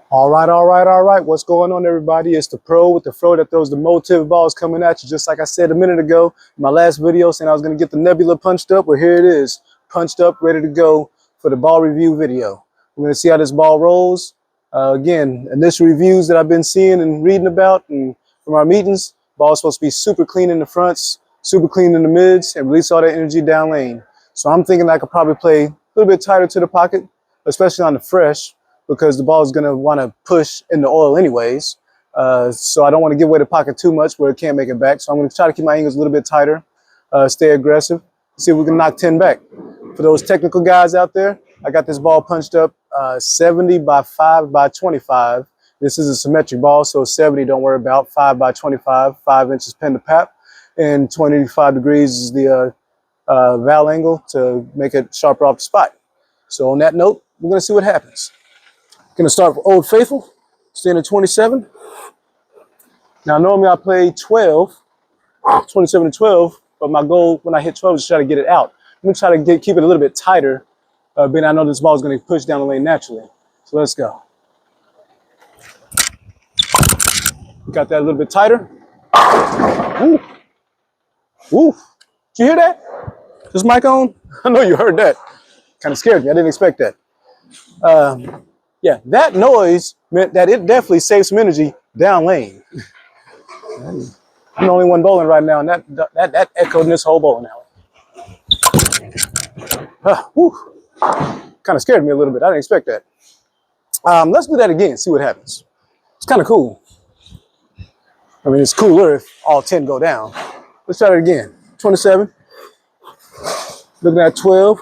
All right. What's going on, everybody? It's the pro with the fro that throws the Motiv balls coming at you. Just like I said a minute ago in my last video saying I was going to get the Nebula punched up. Well, here it is, punched up, ready to go for the ball review video. We're going to see how this ball rolls. Again, initial reviews that I've been seeing and reading about and from our meetings, ball's supposed to be super clean in the fronts, super clean in the mids, and release all that energy down lane. So I'm thinking I could probably play a little bit tighter to the pocket, especially on the fresh, because the ball is going to want to push in the oil anyways. So I don't want to give away the pocket too much where it can't make it back. So I'm going to try to keep my angles a little bit tighter, stay aggressive, see if we can knock 10 back. For those technical guys out there, I got this ball punched up 70 by 5 by 25. This is a symmetric ball, so 70 don't worry about. 5 by 25, 5 inches pen to pap, and 25 degrees is the valve angle to make it sharper off the spot. So on that note, we're going to see what happens. Gonna start with Old Faithful, staying at 27. Now normally I play 12, 27 and 12, but my goal when I hit 12 is to try to get it out. I'm gonna try to keep it a little bit tighter, but I know this ball is gonna push down the lane naturally. So let's go. Got that a little bit tighter. Ooh. Ooh. Did you hear that? Is this mic on? I know you heard that. Kind of scared me, I didn't expect that. Yeah, that noise meant that it definitely saved some energy down lane. I'm the only one bowling right now, and that echoed in this whole bowling alley. Kind of scared me a little bit. I didn't expect that. Let's do that again, see what happens. It's kind of cool. I mean, it's cooler if all 10 go down. Let's try it again. 27. Looking at 12.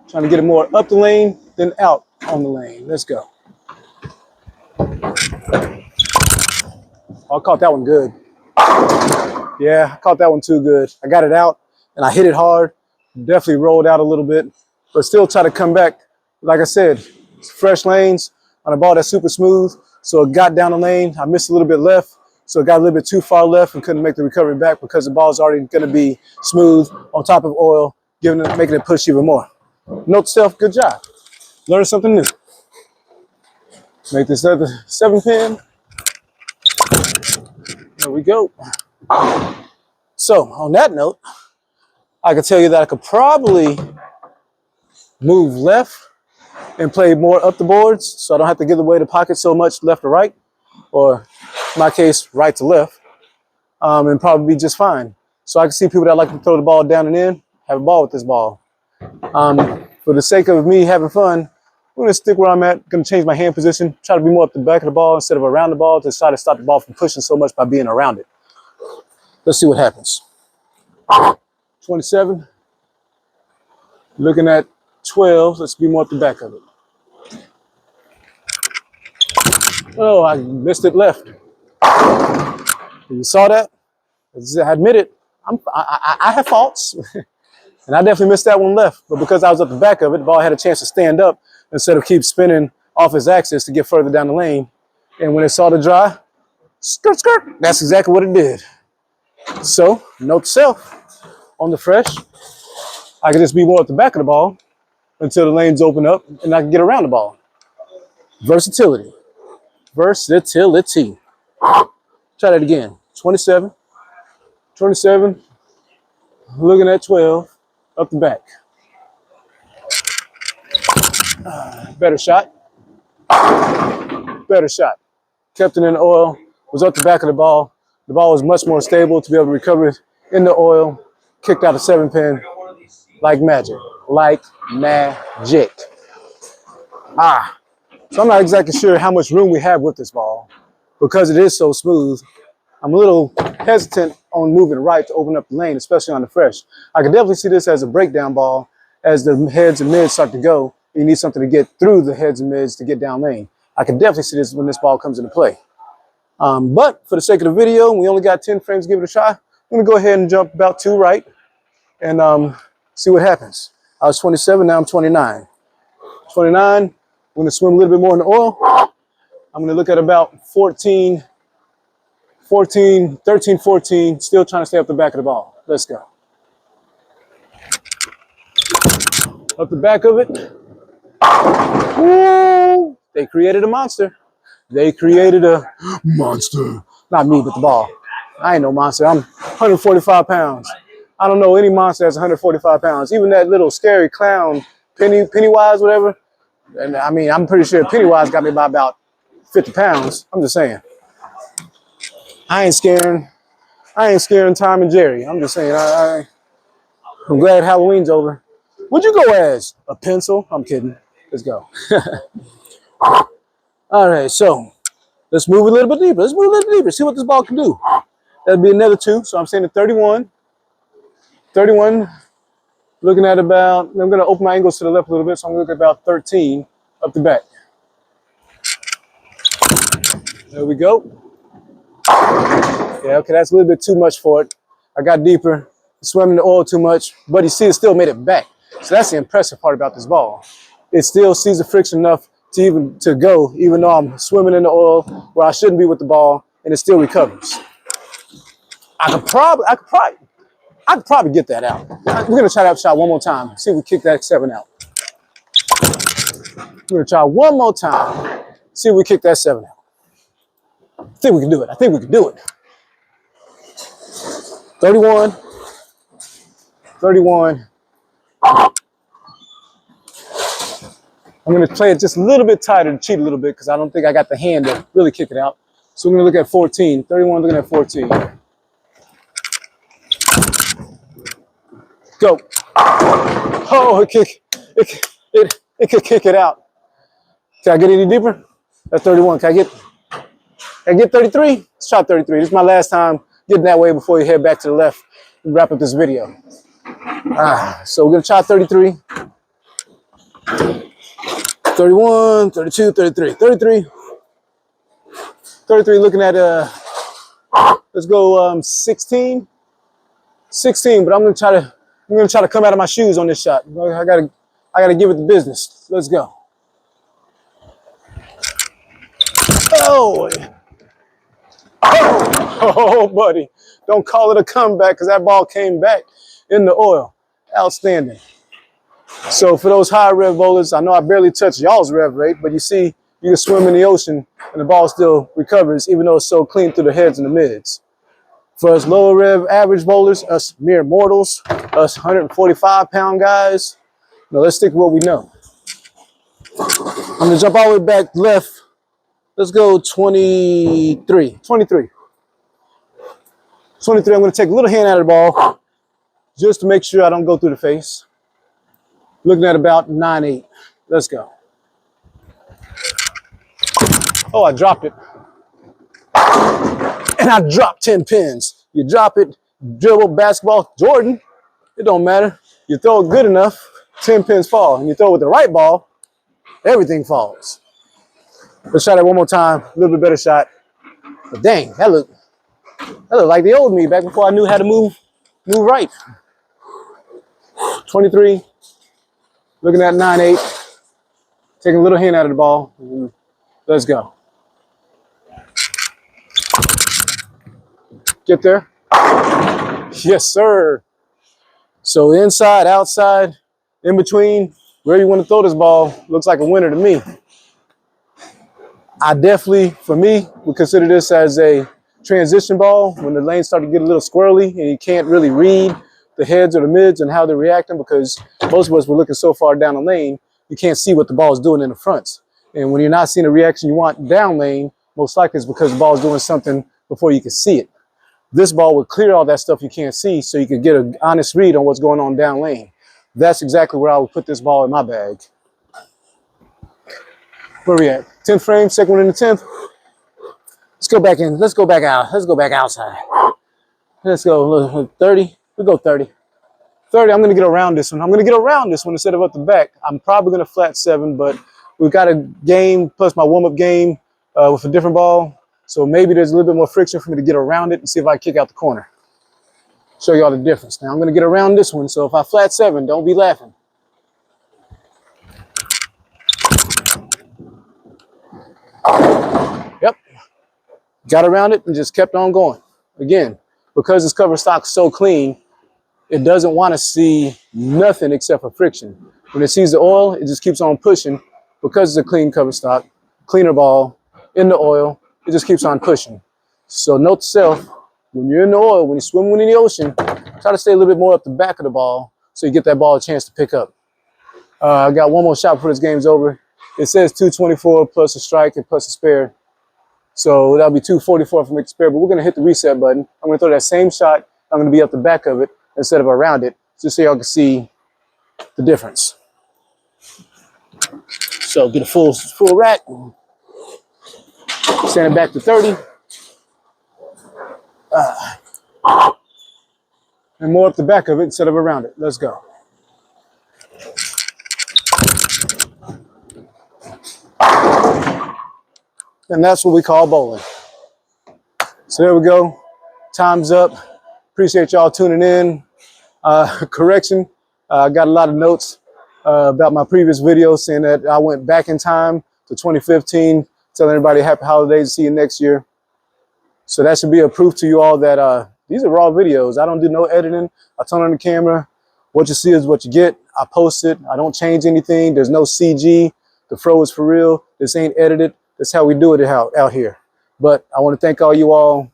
Trying to get it more up the lane than out on the lane. Let's go. Oh, I caught that one good. Yeah, I caught that one too good. I got it out and I hit it hard. Definitely rolled out a little bit, but still try to come back. Like I said, fresh lanes on a ball that's super smooth. So it got down the lane. I missed a little bit left. So it got a little bit too far left and couldn't make the recovery back because the ball's already going to be smooth on top of oil, making it push even more. Note to self, good job. Learn something new. Make this other 7-pin. There we go. So on that note, I can tell you that I could probably move left and play more up the boards so I don't have to give away the pocket so much left to right, or in my case, right to left, and probably be just fine. So I can see people that like to throw the ball down and in, have a ball with this ball. For the sake of me having fun, I'm going to stick where I'm at, going to change my hand position, try to be more up the back of the ball instead of around the ball to try to stop the ball from pushing so much by being around it. Let's see what happens. 27. Looking at 12. Let's be more up the back of it. Oh, I missed it left. You saw that? I admit it. I have faults. And I definitely missed that one left. But because I was at the back of it, the ball had a chance to stand up instead of keep spinning off its axis to get further down the lane. And when it saw the dry, skirt, skirt, that's exactly what it did. So, note to self, on the fresh, I can just be more at the back of the ball until the lanes open up and I can get around the ball. Versatility. Versatility. Try that again. 27. 27. Looking at 12. Up the back. Better shot. Better shot. Kept it in the oil. Was up the back of the ball. The ball was much more stable to be able to recover it in the oil. Kicked out a 7-pin like magic. Like magic. So I'm not exactly sure how much room we have with this ball. Because it is so smooth, I'm a little hesitant on moving right to open up the lane, especially on the fresh. I can definitely see this as a breakdown ball as the heads and mids start to go. You need something to get through the heads and mids to get down lane. I can definitely see this when this ball comes into play. But for the sake of the video, we only got 10 frames to give it a try. I'm going to go ahead and jump about 2 right and see what happens. I was 27, now I'm 29. 29, I'm going to swim a little bit more in the oil. I'm going to look at about 13, 14, still trying to stay up the back of the ball. Let's go. Up the back of it. Woo! They created a monster. They created a monster. Not me, but the ball. I ain't no monster. I'm 145 pounds. I don't know any monster that's 145 pounds. Even that little scary clown, Pennywise, whatever. And I mean, I'm pretty sure Pennywise got me by about 50 pounds. I'm just saying. I ain't scaring Tom and Jerry. I'm just saying. I'm glad Halloween's over. What'd you go as? A pencil? I'm kidding. Let's go. All right, so let's move a little bit deeper. Let's move a little deeper. See what this ball can do. That'll be another 2. So I'm saying a 31. 31. Looking at about, I'm going to open my angles to the left a little bit. So I'm going to look at about 13 up the back. There we go. Yeah, okay, that's a little bit too much for it. I got deeper, swam in the oil too much, but you see it still made it back. So that's the impressive part about this ball. It still sees the friction enough to go, even though I'm swimming in the oil where I shouldn't be with the ball, and it still recovers. I could probably get that out. We're gonna try that shot one more time. See if we kick that 7 out. We're gonna try one more time. See if we kick that 7 out. I think we can do it. I think we can do it. 31. 31. I'm going to play it just a little bit tighter to cheat a little bit because I don't think I got the hand to really kick it out. So we're going to look at 14. 31, looking at 14. Go. Oh, it could kick it out. Can I get any deeper? That's 31. Can I get 33? Let's try 33. This is my last time getting that way before you head back to the left and wrap up this video. So we're going to try 33. 31, 32, 33. 33. 33 looking at, let's go 16. 16, but I'm gonna try to come out of my shoes on this shot. I gotta give it the business. Let's go. Oh, oh, buddy. Don't call it a comeback because that ball came back in the oil. Outstanding. So for those high rev bowlers, I know I barely touched y'all's rev rate, but you see, you can swim in the ocean and the ball still recovers, even though it's so clean through the heads and the mids. For us lower rev average bowlers, us mere mortals, us 145-pound guys, now let's stick with what we know. I'm gonna jump all the way back left. Let's go 23. 23. 23, I'm gonna take a little hand out of the ball just to make sure I don't go through the face. Looking at about 9-8. Let's go. Oh, I dropped it. And I dropped 10 pins. You drop it, dribble, basketball, Jordan, it don't matter. You throw it good enough, 10 pins fall. And you throw it with the right ball, everything falls. Let's try that one more time. A little bit better shot. But dang, that looked like the old me back before I knew how to move right. 23. Looking at 9-8. Taking a little hand out of the ball. Let's go. Get there. Yes, sir. So inside, outside, in between, where you want to throw this ball, looks like a winner to me. I definitely, for me, would consider this as a transition ball when the lanes start to get a little squirrely and you can't really read the heads or the mids and how they're reacting because most of us were looking so far down the lane, you can't see what the ball is doing in the fronts. And when you're not seeing the reaction you want down lane, most likely it's because the ball is doing something before you can see it. This ball would clear all that stuff you can't see so you can get an honest read on what's going on down lane. That's exactly where I would put this ball in my bag. Where we at? 10th frame, second one in the 10th. Let's go back in. Let's go back out. Let's go back outside. Let's go 30. We'll go 30. 30, I'm going to get around this one. I'm going to get around this one instead of up the back. I'm probably going to flat 7, but we've got a game plus my warm-up game with a different ball. So maybe there's a little bit more friction for me to get around it and see if I can kick out the corner. Show y'all the difference. Now I'm going to get around this one. So if I flat 7, don't be laughing. Yep. Got around it and just kept on going. Again, because this cover stock's so clean, it doesn't want to see nothing except for friction. When it sees the oil, it just keeps on pushing because it's a clean cover stock, cleaner ball in the oil. It just keeps on pushing. So note to self, when you're in the oil, when you're swimming in the ocean, try to stay a little bit more up the back of the ball so you get that ball a chance to pick up. I got one more shot before this game's over. It says 224 plus a strike and plus a spare. So that'll be 244 if I make the spare, but we're gonna hit the reset button. I'm gonna throw that same shot. I'm gonna be up the back of it instead of around it, just so y'all can see the difference. So get a full rack, send it back to 30. And more up the back of it instead of around it. Let's go. And that's what we call bowling. So there we go. Time's up. Appreciate y'all tuning in. Correction, I got a lot of notes about my previous video saying that I went back in time to 2015, telling everybody happy holidays, see you next year. So that should be a proof to you all that these are raw videos. I don't do no editing. I turn on the camera. What you see is what you get. I post it. I don't change anything. There's no CG. The fro is for real. This ain't edited. That's how we do it out here. But I want to thank all you all.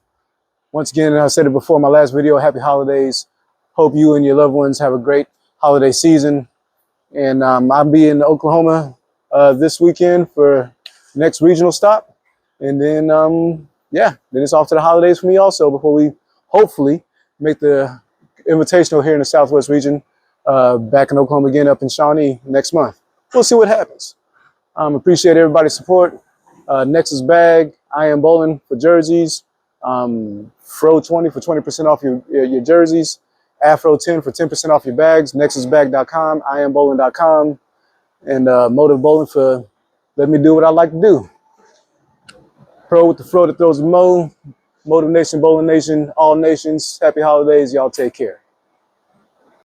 Once again, I said it before in my last video, happy holidays. Hope you and your loved ones have a great holiday season. And I'll be in Oklahoma this weekend for next regional stop. And then, yeah, then it's off to the holidays for me also before we hopefully make the invitational here in the Southwest region back in Oklahoma again up in Shawnee next month. We'll see what happens. Appreciate everybody's support. Nexus Bag, I Am Bowling for jerseys. Fro 20 for 20% off your jerseys. Afro 10 for 10% off your bags. NexusBag.com, IamBowling.com, and Motiv Bowling for letting me do what I like to do. Pro with the fro that throws the mo. Motiv Nation, Bowling Nation, all nations. Happy holidays. Y'all take care.